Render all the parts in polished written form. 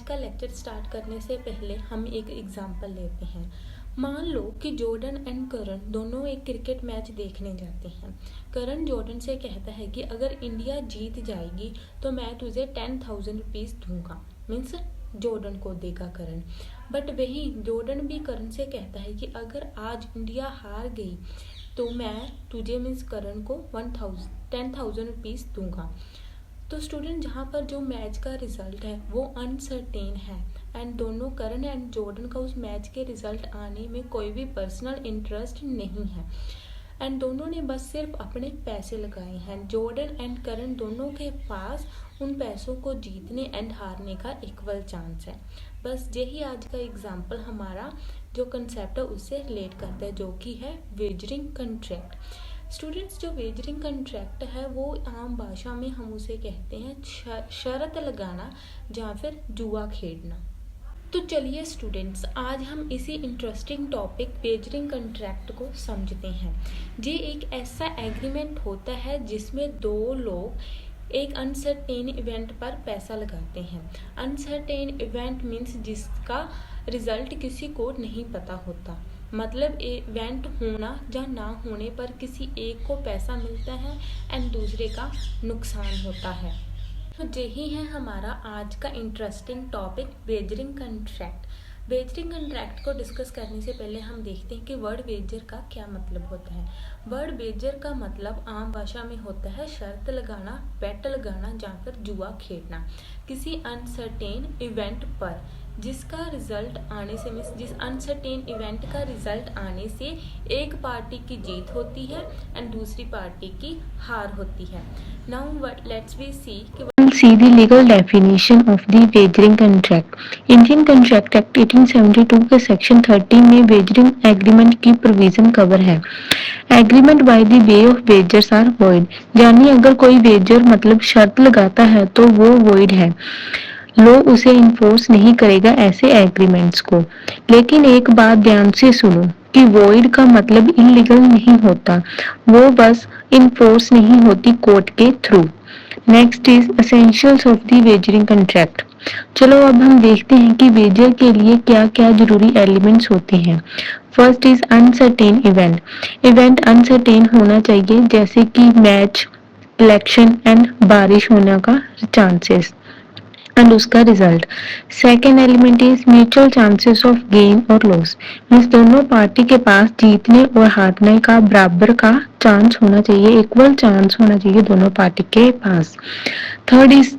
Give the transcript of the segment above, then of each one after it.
का lecture start करने से पहले हम एक एग्जांपल लेते हैं। मान लो कि जॉर्डन एंड करण दोनों एक क्रिकेट मैच देखने जाते हैं। करण जॉर्डन से कहता है कि अगर इंडिया जीत जाएगी तो मैं तुझे 10,000 रुपीज़ दूंगा। मीन्स जॉर्डन को देगा करण। बट वही जॉर्डन भी करण से कहता है कि अगर आज इंडिया हार गई तो मैं तुझे मीन्स करण को 10,000 रुपीज़ दूंगा। तो स्टूडेंट जहाँ पर जो मैच का रिजल्ट है वो अनसर्टेन है एंड दोनों करण एंड जॉर्डन का उस मैच के रिजल्ट आने में कोई भी पर्सनल इंटरेस्ट नहीं है एंड दोनों ने बस सिर्फ अपने पैसे लगाए हैं। जॉर्डन एंड करण दोनों के पास उन पैसों को जीतने एंड हारने का इक्वल चांस है। बस यही आज का एग्जाम्पल हमारा जो कंसेप्ट है उससे रिलेट करता है, जो कि है वेजरिंग कंट्रैक्ट। स्टूडेंट्स, जो वेजरिंग कंट्रैक्ट है वो आम भाषा में हम उसे कहते हैं शर्त लगाना या फिर जुआ खेलना। तो चलिए स्टूडेंट्स, आज हम इसी इंटरेस्टिंग टॉपिक वेजरिंग कंट्रैक्ट को समझते हैं। ये एक ऐसा एग्रीमेंट होता है जिसमें दो लोग एक अनसर्टेन इवेंट पर पैसा लगाते हैं। अनसर्टेन इवेंट मीन्स जिसका रिजल्ट किसी को नहीं पता होता, मतलब इवेंट होना या ना होने पर किसी एक को पैसा मिलता है एंड दूसरे का नुकसान होता है। तो यही है हमारा आज का interesting topic wagering contract. Wagering contract को डिस्कस करने से पहले हम देखते हैं कि वर्ड वेजर का क्या मतलब होता है। वर्ड वेजर का मतलब आम भाषा में होता है शर्त लगाना, बेट लगाना या फिर जुआ खेलना किसी अनसर्टेन इवेंट पर जिसका रिजल्ट आने से मीन्स जिस अनसर्टेन इवेंट का रिजल्ट आने से एक पार्टी की जीत होती है एंड दूसरी पार्टी की हार होती है। Now let's we see See the legal definition of the wagering contract. Indian contract act 1872 के सेक्शन 30 में वेजरिंग एग्रीमेंट की प्रोविजन कवर है। Agreement by the way of wagers are void, यानी अगर कोई वेजर मतलब शर्त लगाता है तो वो वॉइड है, लॉ उसे इन्फोर्स नहीं करेगा ऐसे एग्रीमेंट्स को। लेकिन एक बात ध्यान से सुनो कि वॉइड का मतलब इलीगल नहीं होता, वो बस इन्फोर्स नहीं होती कोर्ट के through. Next is essentials of the wagering contract. चलो अब हम देखते हैं कि वेजर के लिए क्या क्या जरूरी एलिमेंट्स होते हैं। First is uncertain event. Event uncertain होना चाहिए, जैसे कि मैच, इलेक्शन एंड बारिश होने का चांसेस एंड उसका result. Second element is mutual chances of gain और लॉस, मीन्स दोनों पार्टी के पास जीतने और हारने का बराबर का चांस होना चाहिए, इक्वल चांस होना चाहिए दोनों पार्टी के पास। Third is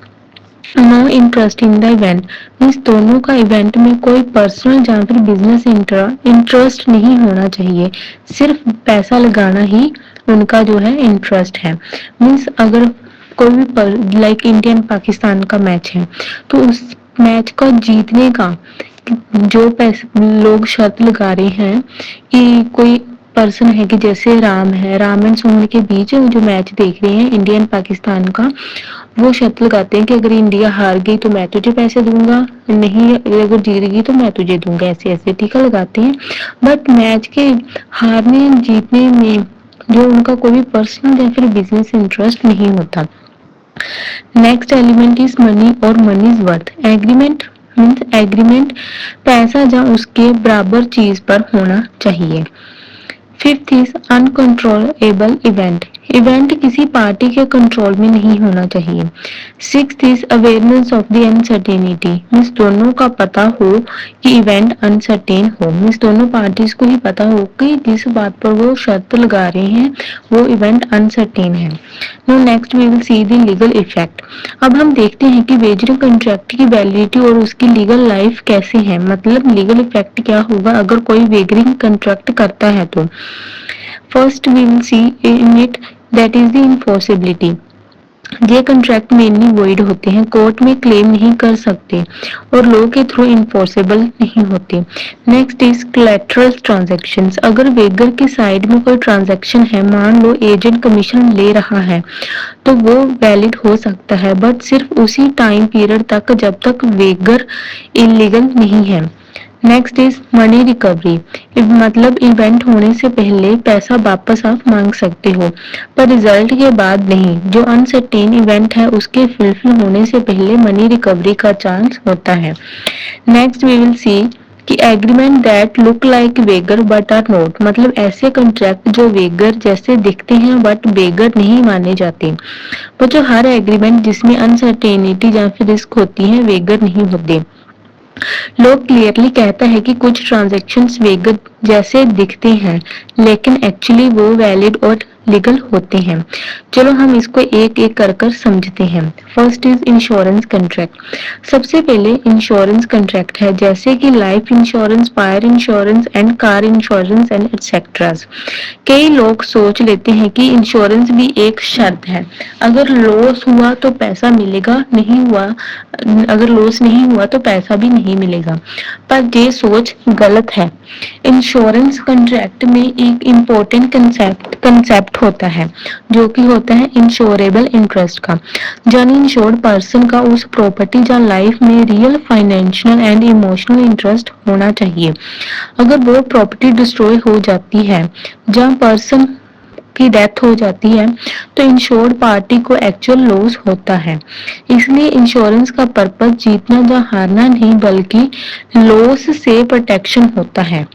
no interest in the event, means दोनों का इवेंट में कोई पर्सनल या फिर बिजनेस इंटरेस्ट नहीं होना चाहिए, सिर्फ पैसा लगाना ही उनका जो है इंटरेस्ट है। मीन्स अगर कोई भी लाइक इंडियन पाकिस्तान का मैच है तो उस मैच का जीतने का जो पैसे लोग शर्त लगा रहे हैं कि कोई पर्सन है कि जैसे राम है, राम एंड सोनी के बीच जो मैच देख रहे हैं इंडियन पाकिस्तान का, वो शर्त लगाते हैं कि अगर इंडिया हार गई तो मैं तुझे पैसे दूंगा, नहीं अगर जीत गई तो मैं तुझे दूंगा, ऐसे ऐसे टीका लगाते हैं। बट मैच के हारने जीतने में जो उनका कोई पर्सनल या फिर बिजनेस इंटरेस्ट नहीं होता। नेक्स्ट एलिमेंट इज मनी और money is worth. Agreement means agreement पैसा या उसके बराबर चीज पर होना चाहिए। Fifth is uncontrollable event. Event किसी पार्टी के कंट्रोल में नहीं होना चाहिए। Sixth is awareness of the uncertainty, means दोनों का पता हो कि इवेंट अनसर्टेन हो, मीन्स दोनों पार्टीज को ही पता हो कि जिस बात पर वो शर्त लगा रहे हैं वो इवेंट अनसर्टेन है। No next we will see the legal effect. अब हम देखते हैं कि वेजरिंग कंट्रैक्ट की वैलिडिटी और उसकी लीगल लाइफ कैसे है, मतलब लीगल इफेक्ट क्या होगा अगर कोई वेजरिंग कंट्रैक्ट करता है तो। First we will see in it that is the enforceability. ये कंट्रैक्ट मेनली वॉइड होते हैं, कोर्ट में क्लेम नहीं कर सकते और लॉ के थ्रू इन्फोर्सेबल नहीं होते। Next is collateral transactions. अगर वेगर की साइड में कोई ट्रांजैक्शन है, मान लो एजेंट कमीशन ले रहा है, तो वो वैलिड हो सकता है बट सिर्फ उसी टाइम पीरियड तक जब तक वेगर इलीगल नहीं है। Next is money recovery. मतलब इवेंट होने से पहले पैसा वापस आप मांग सकते हो, पर रिजल्ट के बाद नहीं। जो अनसर्टेन इवेंट है उसके फुलफिल होने से पहले मनी रिकवरी का चांस होता है। नेक्स्ट वी विल सी कि agreement that look like wager but are not. मतलब ऐसे कॉन्ट्रैक्ट जो वेगर जैसे दिखते हैं बट वेगर नहीं माने जाते। जो हर एग्रीमेंट जिसमें अनसर्टेनिटी या फिर रिस्क होती है वेगर नहीं होते। लोग क्लियरली कहता है कि कुछ ट्रांजैक्शंस वेगर जैसे दिखते हैं लेकिन एक्चुअली वो वैलिड और लीगल होते हैं। चलो हम इसको एक एक कर कर समझते हैं। First is insurance contract. सबसे पहले इंश्योरेंस कॉन्ट्रैक्ट है जैसे कि life insurance, fire insurance and car insurance and etcetera. कई लोग सोच लेते हैं कि इंश्योरेंस भी एक शर्त है, अगर लॉस हुआ तो पैसा मिलेगा, नहीं हुआ अगर लॉस नहीं हुआ तो पैसा भी नहीं मिलेगा, पर ये सोच गलत है। इंश्योरेंस कॉन्ट्रैक्ट में एक इम्पोर्टेंट कंसेप्ट होता है जो कि होता है इंश्योरेबल इंटरेस्ट का। यानी इंश्योर्ड पर्सन का उस प्रॉपर्टी या लाइफ में real financial and emotional interest होना चाहिए। अगर वो प्रॉपर्टी डिस्ट्रॉय हो जाती है या पर्सन की डेथ हो जाती है तो इंश्योर्ड पार्टी को एक्चुअल लॉस होता है। इसलिए इंश्योरेंस का पर्पस जीतना या हारना नहीं बल्कि लॉस से प्रोटेक्शन होता है।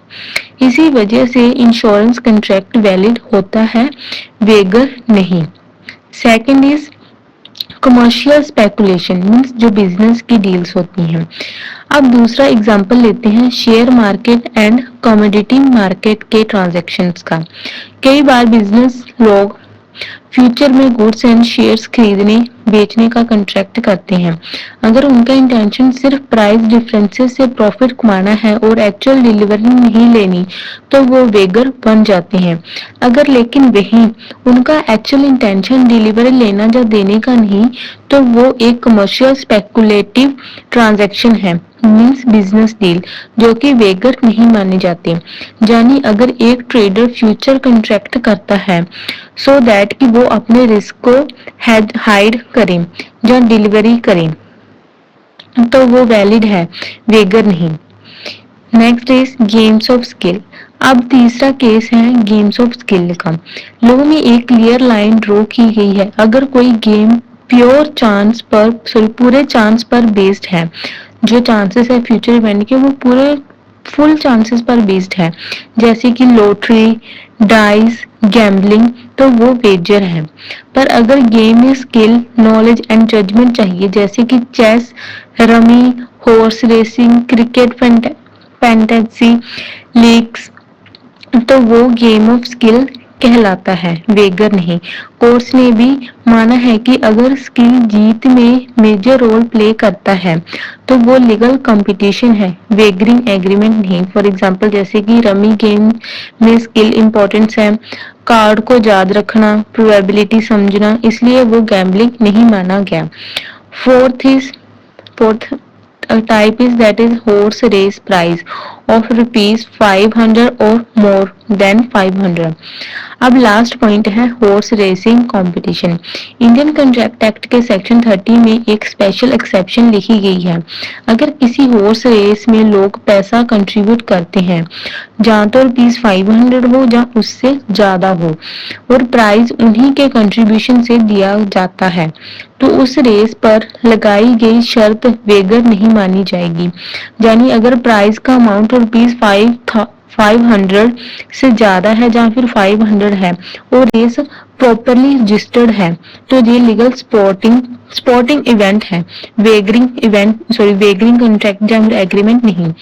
इसी वजह से इंश्योरेंस कॉन्ट्रैक्ट वैलिड होता है, वेगर नहीं। Second is commercial speculation, means जो बिजनेस की डील्स होती हैं। अब दूसरा एग्जांपल लेते हैं share market and commodity market के ट्रांजैक्शंस का। कई बार बिजनेस लोग फ्यूचर में गुड्स एंड शेयर्स खरीदने बेचने का कॉन्ट्रैक्ट करते हैं। अगर उनका इंटेंशन सिर्फ प्राइस डिफरेंसेस से प्रॉफिट कमाना है और एक्चुअल डिलीवरी नहीं लेनी तो वो वेगर बन जाते हैं। अगर लेकिन वही उनका एक्चुअल इंटेंशन डिलीवरी लेना या देने का नहीं तो वो एक कमर्शियल स्पेकुलेटिव ट्रांजैक्शन है, मीन्स बिजनेस डील, जो कि वेगर नहीं माने जाते। यानी अगर एक ट्रेडर फ्यूचर कॉन्ट्रैक्ट करता है सो दैट कि वो अपने रिस्क को हाइड करें या डिलीवरी करें तो वो वैलिड है, वेगर नहीं। Next is games of skill. अब तीसरा केस है गेम्स ऑफ स्किल का। लोगों में एक क्लियर लाइन ड्रॉ की गई है। अगर कोई गेम पूरे चांस पर बेस्ड है, जो चांसेस है फ्यूचर इवेंट के वो पूरे फुल चांसेस पर बेस्ड है, जैसे कि लॉटरी, डाइस, गैम्बलिंग, तो वो वेजर है। पर अगर गेम में स्किल, नॉलेज एंड जजमेंट चाहिए जैसे कि chess, rummy, horse racing, cricket, fantasy leagues, तो वो गेम ऑफ स्किल कहलाता है, वेगर नहीं। कोर्स ने भी माना है कि अगर स्किल जीत में मेजर रोल प्ले करता है तो वो लीगल कंपटीशन है, वेगरिंग एग्रीमेंट नहीं। फॉर एग्जांपल जैसे कि रमी गेम में स्किल इंपॉर्टेंस है, कार्ड को याद रखना, प्रोबेबिलिटी समझना, इसलिए वो गैम्बलिंग नहीं माना गया। Fourth type is that is horse race prize of rupees 500 or more than 500। अब लास्ट पॉइंट है horse racing competition. Indian contract act के सेक्शन 30 में एक स्पेशल एक्सेप्शन लिखी गई है। अगर किसी हॉर्स रेस में लोग पैसा कंट्रीब्यूट करते हैं जहाँ तो ₹500 हो या उससे ज्यादा हो और प्राइज उन्हीं के कंट्रीब्यूशन से दिया जाता है तो उस रेस पर लगाई गई शर्त वेगर नहीं मानी जाएगी। यानी अगर प्राइस का अमाउंट ₹500 से ज्यादा है या फिर 500 है और रेस प्रॉपरली रजिस्टर्ड है तो ये लीगल स्पोर्टिंग इवेंट है, वेगरिंग कॉन्ट्रैक्ट या एग्रीमेंट नहीं।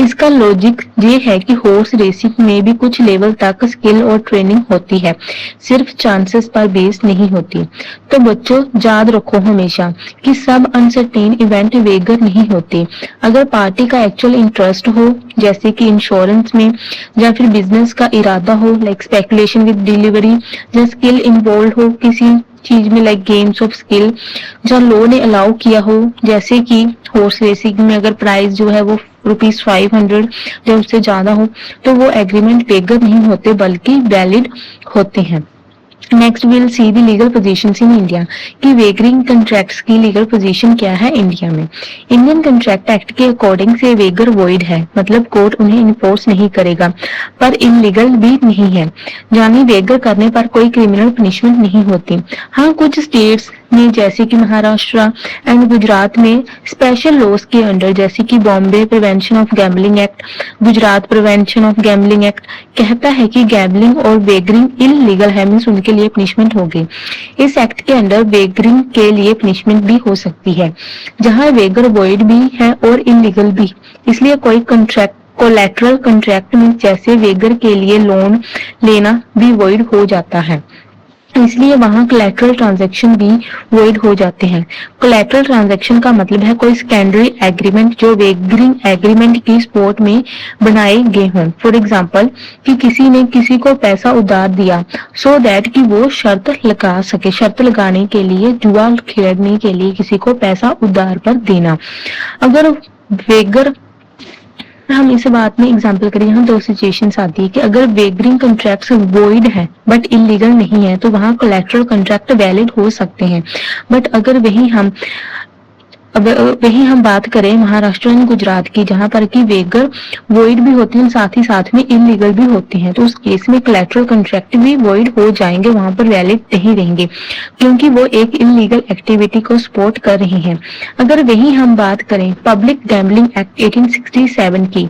इसका लॉजिक ये है कि हॉर्स रेसिंग में भी कुछ लेवल तक स्किल और ट्रेनिंग होती है, सिर्फ चांसेस पर बेस नहीं होती। तो बच्चों याद रखो हमेशा कि सब अनसर्टेन इवेंट वेगर नहीं होते। अगर पार्टी का एक्चुअल इंटरेस्ट हो जैसे कि इंश्योरेंस में या फिर बिजनेस का इरादा हो लाइक स्पेकुलेशन विद डिलीवरी या स्किल इन्वॉल्व हो किसी चीज में लाइक गेम्स ऑफ स्किल जो लॉ ने अलाउ किया हो, जैसे कि हॉर्स रेसिंग में अगर प्राइस जो है वो ₹500 या उससे ज्यादा हो तो वो एग्रीमेंट वेगर नहीं होते बल्कि वैलिड होते हैं। Next will see the legal positions in India कि वेगरिंग कंट्रैक्ट्स की लीगल पोजीशन क्या है इंडिया में। इंडियन कंट्रैक्ट एक्ट के अकॉर्डिंग से वेगर वॉइड है, मतलब कोर्ट उन्हें इन्फोर्स नहीं करेगा, पर इनलीगल भी नहीं है। यानी वेगर करने पर कोई क्रिमिनल पनिशमेंट नहीं होती। हाँ, कुछ स्टेट्स में जैसे कि महाराष्ट्र एंड गुजरात में स्पेशल लॉज के अंडर, जैसे कि Bombay prevention of gambling act, Gujarat prevention of gambling act कहता है कि गैम्बलिंग और वेगरिंग इलीगल है, मीन्स उनके लिए पनिशमेंट होगी। इस एक्ट के अंडर वेगरिंग के लिए पनिशमेंट भी हो सकती है, जहां वेगर वॉइड भी है और इलीगल भी। इसलिए कोई कंट्रैक्ट कोलैटरल कंट्रैक्ट में जैसे वेगर के लिए लोन लेना भी वॉइड हो जाता है, इसलिए वहां कोलैटरल ट्रांजैक्शन भी वॉइड हो जाते हैं। कोलैटरल ट्रांजैक्शन का मतलब है कोई सेकेंडरी एग्रीमेंट जो वेगरिंग एग्रीमेंट की सपोर्ट में बनाए गए हों। फॉर एग्जांपल कि किसी ने किसी को पैसा उधार दिया सो दैट कि वो शर्त लगा सके। शर्त लगाने के लिए, जुआ खेलने के लिए किसी को पैसा उधार पर देना। अगर वेगर हम इस बात में एग्जांपल करें, यहाँ दो सिचुएशंस आती है कि अगर वेगरिंग कॉन्ट्रैक्ट्स वॉइड है बट इलीगल नहीं है तो वहां कोलैटरल कॉन्ट्रैक्ट वैलिड हो सकते हैं। बट अगर वही हम बात करें महाराष्ट्र एंड गुजरात की, जहां पर कि वेगर वॉइड भी होते हैं साथ ही साथ में इलीगल भी होते हैं, तो उस केस में कोलैटरल कॉन्ट्रैक्ट भी वॉइड हो जाएंगे, वहां पर वैलिड नहीं रहेंगे क्योंकि वो एक इलीगल एक्टिविटी को सपोर्ट कर रहे हैं। अगर वही हम बात करें पब्लिक गैम्बलिंग एक्ट 1867 की,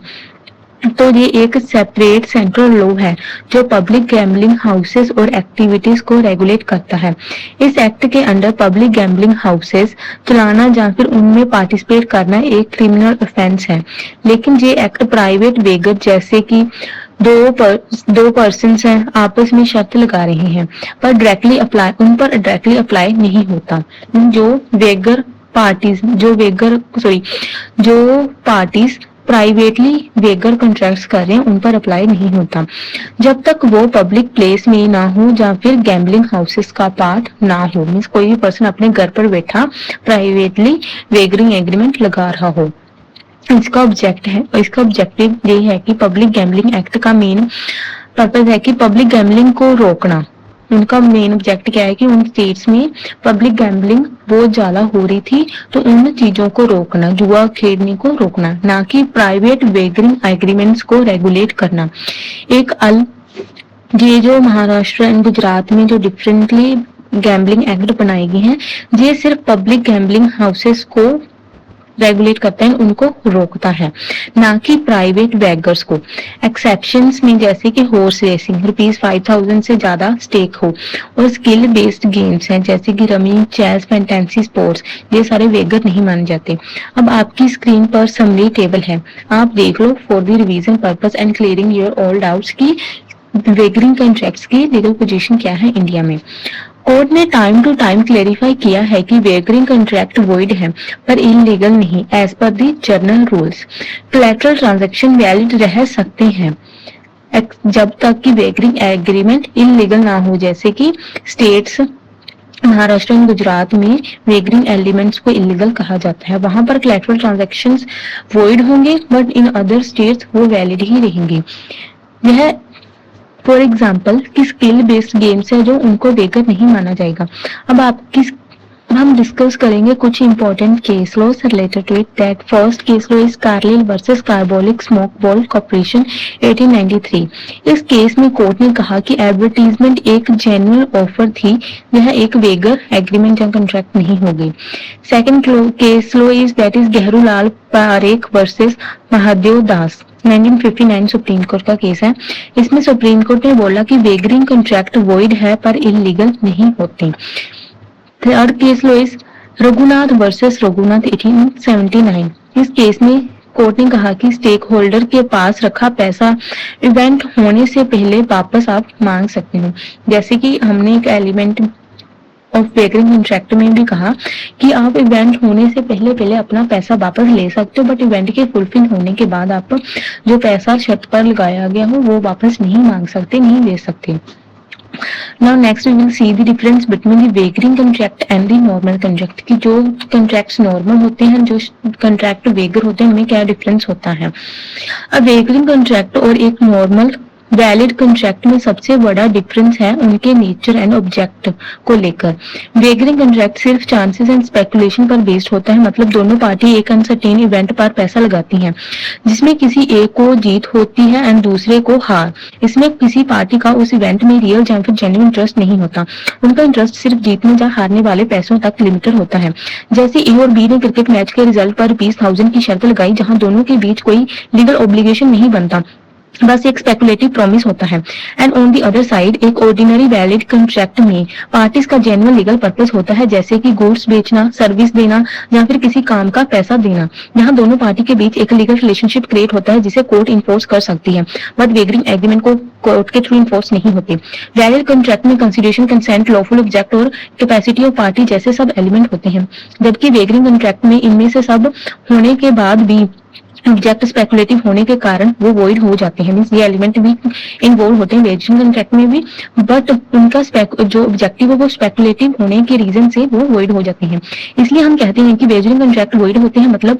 तो ये एक सेपरेट सेंट्रल लॉ है जो पब्लिक गैम्बलिंग हाउसेस और एक्टिविटीज को रेगुलेट करता है। इस एक्ट के अंडर पब्लिक गैम्बलिंग हाउसेस चलाना या फिर उनमें पार्टिसिपेट करना एक क्रिमिनल ऑफेंस है। लेकिन ये एक्ट प्राइवेट वेगर जैसे कि दो पर्सन हैं आपस में शर्त लगा रहे हैं पर उन पर डायरेक्टली अप्लाई नहीं होता। जो वेगर पार्टीज जो पार्टीज प्राइवेटली वेगर कॉन्ट्रैक्ट्स कर रहे हैं उन पर अप्लाई नहीं होता जब तक वो पब्लिक प्लेस में ना हो या फिर गैम्बलिंग हाउसेस का पार्ट ना हो। मीन्स कोई भी पर्सन अपने घर पर बैठा प्राइवेटली वेगरिंग एग्रीमेंट लगा रहा हो। इसका ऑब्जेक्टिव ये है कि पब्लिक गैम्बलिंग एक्ट का मेन पर्पज है कि पब्लिक गैम्बलिंग को रोकना। उनका मेन ऑब्जेक्ट क्या है कि उन स्टेट्स में पब्लिक गैम्बलिंग बहुत ज्यादा हो रही थी तो उन चीजों को रोकना, जुआ खेलने को रोकना, ना कि प्राइवेट वेगरिंग एग्रीमेंट्स को रेगुलेट करना। ये जो महाराष्ट्र एंड गुजरात में जो डिफरेंटली गैम्बलिंग एक्ट बनाए गए हैं, ये सिर्फ पब्लिक गैम्बलिंग हाउसेस को रेगुलेट करता है, उनको रोकता है, ना कि प्राइवेट वेगर्स को। एक्सेप्शंस में जैसे कि हॉर्स रेसिंग ₹5,000 से ज्यादा स्टेक हो और स्किल बेस्ड गेम्स हैं जैसे कि रमी, चेस, फैंटेसी स्पोर्ट्स, ये सारे वेगर नहीं माने जाते। अब आपकी स्क्रीन पर समरी टेबल है, आप देख लो for the revision purpose and clearing your all doubts की वेगरिंग कॉन्ट्रैक्ट्स की लीगल पोजीशन क्या है इंडिया में। कोर्ट ने टाइम टू टाइम क्लेरिफाई किया है कि वेगरिंग कॉन्ट्रैक्ट वॉइड है पर इलीगल नहीं as per the general rules. Collateral transaction valid रह सकते हैं जब तक कि वेगरिंग एग्रीमेंट इलीगल ना हो, जैसे कि स्टेट्स महाराष्ट्र एंड गुजरात में वेगरिंग एलिमेंट्स को इलीगल कहा जाता है, वहां पर कोलैटरल ट्रांजैक्शंस वॉइड होंगे बट इन अदर स्टेट्स वो वैलिड ही रहेंगे। यह फॉर एग्जाम्पल कि स्किल बेस्ड गेम्स है जो उनको वेगर नहीं माना जाएगा। अब हम डिस्कस करेंगे कुछ important case laws related to it. That first case law is Carlill versus Carbolic Smoke Ball Corporation 1893। इस केस में कोर्ट ने कहा कि एडवर्टीजमेंट एक जेन्युइन ऑफर थी, यह एक वेगर एग्रीमेंट या कॉन्ट्रैक्ट नहीं होगी। Second case law is that is Gehrulal Parekh versus Mahadev Das 1959 supreme court का केस है। इसमें सुप्रीम कोर्ट ने बोला कि वेगरिंग कॉन्ट्रैक्ट वॉइड है पर इलीगल नहीं होते। Third case law is Raghunath versus Raghunath 1879। इस केस में कोर्ट ने कहा कि स्टेक होल्डर के पास रखा पैसा इवेंट होने से पहले वापस आप मांग सकते हो। जैसे कि हमने एक एलिमेंट ऑफ वेगरिंग कॉन्ट्रैक्ट में भी कहा कि आप इवेंट होने से पहले अपना पैसा वापस ले सकते हो, बट इवेंट के फुलफिल होने के बाद आप जो पैसा शर्त पर लगाया गया हो वो वापस नहीं मांग सकते, नहीं ले सकते। Now next we will see the difference between the wagering contract and the normal contract कि जो contracts normal होते हैं, जो contract वेगर होते हैं, उनमें क्या डिफरेंस होता है। अब वेगरिंग contract और एक नॉर्मल वैलिड कॉन्ट्रैक्ट में सबसे बड़ा डिफरेंस है उनके नेचर एंड ऑब्जेक्ट को लेकर। वेगरिंग कॉन्ट्रैक्ट सिर्फ चांसेस एंड स्पेकुलेशन पर बेस्ड होता है, मतलब दोनों पार्टी एक अनसर्टेन इवेंट पर पैसा लगाती हैं जिसमें किसी एक को जीत होती है एंड दूसरे को हार। इसमें किसी पार्टी का उस इवेंट में रियल या फिर जेन्युइन इंटरेस्ट नहीं होता, उनका इंटरेस्ट सिर्फ जीतने या हारने वाले पैसों तक लिमिटेड होता है। जैसे ए और बी ने क्रिकेट मैच के रिजल्ट पर ₹20,000 की शर्त लगाई, जहां दोनों के बीच कोई लीगल ऑब्लिगेशन नहीं बनता, बस एक स्पेकुलेटिव प्रॉमिस होता है। And on the other side एक ऑर्डिनरी वैलिड कॉन्ट्रैक्ट में पार्टीज का जेन्युइन लीगल पर्पस होता है, जैसे कि गुड्स बेचना, सर्विस देना या फिर किसी काम का पैसा देना। यहाँ दोनों पार्टी के बीच एक लीगल रिलेशनशिप क्रिएट होता है जिसे कोर्ट इन्फोर्स कर सकती है, बट वेगरिंग एग्रीमेंट को कोर्ट के थ्रू इन्फोर्स नहीं होते। वैलिड कॉन्ट्रैक्ट में कंसिडरेशन, कंसेंट, लॉफुल ऑब्जेक्ट और कैपेसिटी ऑफ पार्टी जैसे सब एलिमेंट होते हैं, जबकि वेगरिंग कॉन्ट्रैक्ट में इनमें से सब होने के बाद भी ऑब्जेक्ट स्पेकुलेटिव होने के कारण वो वॉइड हो जाते हैं। मींस ये एलिमेंट भी इन्वॉल्व होते हैं वेजिंग कॉन्ट्रैक्ट में भी, बट उनका जो ऑब्जेक्टिव है वो स्पेकुलेटिव होने के रीजन से वो वॉइड हो जाते हैं। इसलिए हम कहते हैं कि वेजिंग कॉन्ट्रैक्ट वॉइड होते हैं, मतलब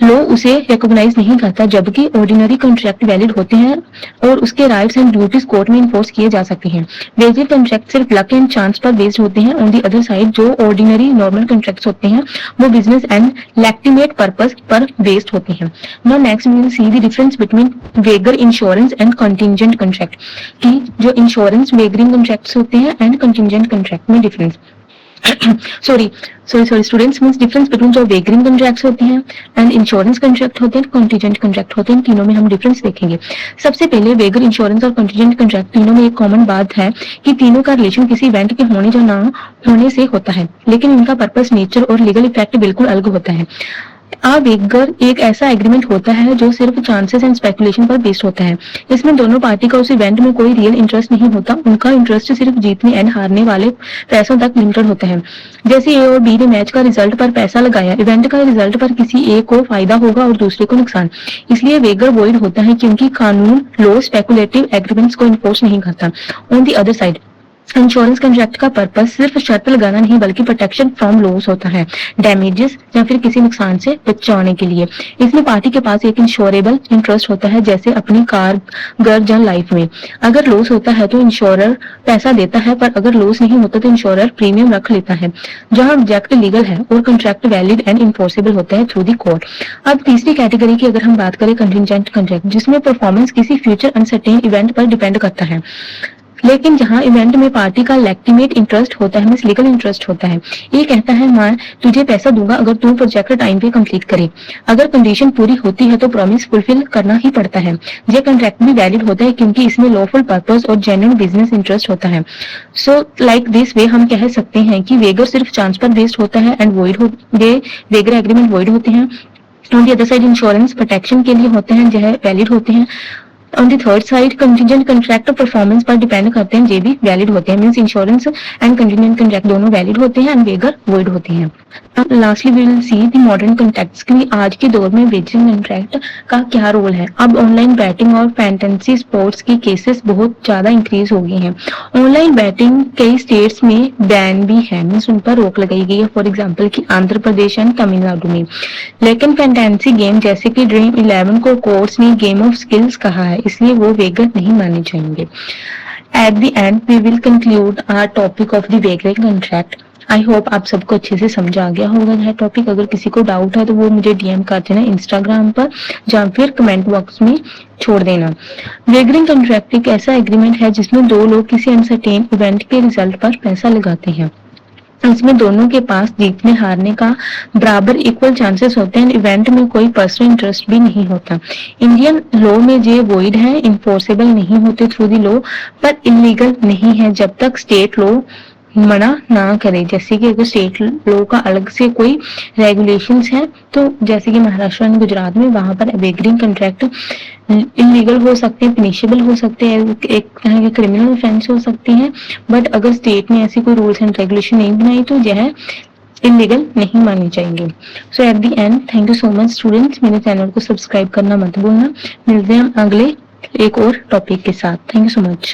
लॉ उसे रिकॉग्नाइज नहीं करता, जबकि ऑर्डिनरी कॉन्ट्रैक्ट वैलिड होते हैं और उसके राइट्स एंड ड्यूटीज कोर्ट में इन्फोर्स किए जा सकते हैं। वेजिंग कॉन्ट्रैक्ट सिर्फ लक एंड चांस पर बेस्ड होते हैं। ऑन दी अदर साइड जो ऑर्डिनरी नॉर्मल कॉन्ट्रैक्ट्स होते हैं वो बिजनेस एंड लेजिटिमेट पर्पस पर बेस्ड होते हैं। Now next we will see the difference between waiver insurance and contingent contract, कि जो इंश्योरेंस वेगरिंग कॉन्ट्रैक्ट्स होते हैं एंड कंटिजेंट कॉन्ट्रैक्ट में difference sorry students, means difference between जो वेगरिंग कॉन्ट्रैक्ट्स होते हैं एंड इंश्योरेंस कॉन्ट्रैक्ट होते हैं, कंटिजेंट कॉन्ट्रैक्ट होते हैं, तीनों में हम डिफरेंस देखेंगे। सबसे पहले वेगर इंश्योरेंस और कंटिजेंट कॉन्ट्रैक्ट तीनों में एक कॉमन बात है कि तीनों का रिलेशन किसी इवेंट के होने या ना होने से होता है, लेकिन इनका पर्पस, नेचर और लीगल इफेक्ट बिल्कुल अलग होता है। वेगर एक ऐसा एग्रीमेंट होता है जो सिर्फ चांसेस एंड स्पेकुलेशन पर बेस्ड होता है। इसमें दोनों पार्टी का उस इवेंट में कोई रियल इंटरेस्ट नहीं होता, उनका इंटरेस्ट सिर्फ जीतने एंड हारने वाले पैसों तक लिमिटेड होता है। जैसे ए और बी ने मैच का रिजल्ट पर पैसा लगाया, इवेंट का रिजल्ट पर किसी एक को फायदा होगा और दूसरे को नुकसान, इसलिए वेगर वॉइड होता है क्योंकि कानून लॉ स्पेकुलेटिव एग्रीमेंट्स को इन्फोर्स नहीं करता। On the other side insurance contract का पर्पस सिर्फ शर्त लगाना नहीं बल्कि प्रोटेक्शन फ्रॉम लॉस होता है, डैमेजेस या फिर किसी नुकसान से बचाने के लिए। इसमें पार्टी के पास एक इंश्योरेबल इंटरेस्ट होता है, जैसे अपनी कार, घर या लाइफ में। अगर लॉस होता है तो इंश्योरर पैसा देता है, पर अगर लॉस नहीं होता तो इंश्योरर प्रीमियम रख लेता है। जहां ऑब्जेक्ट लीगल है और कॉन्ट्रैक्ट वैलिड एंड इन्फोर्सेबल होता है थ्रू दी कोर्ट। अब तीसरी कैटेगरी की अगर हम बात करें, कंटिजेंट कॉन्ट्रैक्ट, जिसमें परफॉर्मेंस किसी फ्यूचर अनसर्टेन इवेंट पर डिपेंड करता है, लेकिन जहां इवेंट में पार्टी का लेजिटिमेट इंटरेस्ट होता है, मींस लीगल इंटरेस्ट होता है। ये कहता है मैं तुझे पैसा दूंगा अगर तू प्रोजेक्ट टाइम पे कंप्लीट करे, अगर कंडीशन पूरी होती है तो प्रॉमिस फुलफिल करना ही पड़ता है। ये कॉन्ट्रैक्ट भी वैलिड होता है क्योंकि इसमें लॉफुल पर्पस और जेन्युइन बिजनेस इंटरेस्ट होता है। सो लाइक दिस वे हम कह सकते हैं कि वेगर सिर्फ चांस पर बेस्ड होता है and void wager agreement void होते हैं। On the other side insurance protection के लिए होते हैं, जो है वैलिड होते हैं। On the third side contingent contract performance पर डिपेंड करते हैं, ये भी वैलिड होते हैं। Means insurance and contingent contract दोनों वैलिड होते हैं एंड वेगर वॉइड होती हैं। Lastly we will see the modern contracts की आज के दौर में वेजिंग कॉन्ट्रैक्ट का क्या रोल है। अब ऑनलाइन बैटिंग और फैंटेसी स्पोर्ट्स की केसेस बहुत ज्यादा इंक्रीज हो गई हैं। ऑनलाइन बैटिंग कई स्टेट्स में बैन भी है, मींस उन पर रोक लगाई गई है, फॉर एग्जांपल कि आंध्र प्रदेश एंड तमिलनाडु में। लेकिन फैंटेसी गेम जैसे कि ड्रीम 11 को कोर्ट्स ने गेम ऑफ स्किल्स कहा है, इसलिए वो वेगर नहीं माने जाएंगे। At the end we will conclude our topic of the wagering contract. I hope आप सबको अच्छे से समझ आ गया होगा यह टॉपिक। अगर किसी को डाउट है तो वो मुझे डीएम कर देना इंस्टाग्राम पर या फिर कमेंट बॉक्स में छोड़ देना। वेगरिंग कॉन्ट्रैक्ट एक ऐसा एग्रीमेंट है जिसमें दो लोग किसी अनसर्टेन इवेंट के रिजल्ट पर पैसा लगाते हैं। इसमें दोनों के पास जीतने हारने का बराबर इक्वल चांसेस होते हैं। इवेंट में कोई पर्सनल इंटरेस्ट भी नहीं होता। इंडियन लॉ में ये वॉइड है, इन्फोर्सेबल नहीं होते थ्रू दी लॉ, पर इलीगल नहीं है जब तक स्टेट लॉ मना ना करे। जैसे कि अगर स्टेट लॉ का अलग से कोई रेगुलेशंस है, तो जैसे कि महाराष्ट्र एंड गुजरात में, वहां पर वेगरिंग कॉन्ट्रैक्ट इलीगल हो सकते हैं, पनिशेबल हो सकते हैं, एक तरह के क्रिमिनल ऑफेंस हो सकती हैं। बट अगर स्टेट ने ऐसी कोई रूल्स एंड रेगुलेशन नहीं बनाई तो यह इलीगल नहीं मानी जाएंगे। So at the end thank you so much students, मेरे चैनल को सब्सक्राइब करना मत भूलना। मिलते हैं हम अगले एक और टॉपिक के साथ। Thank you so much.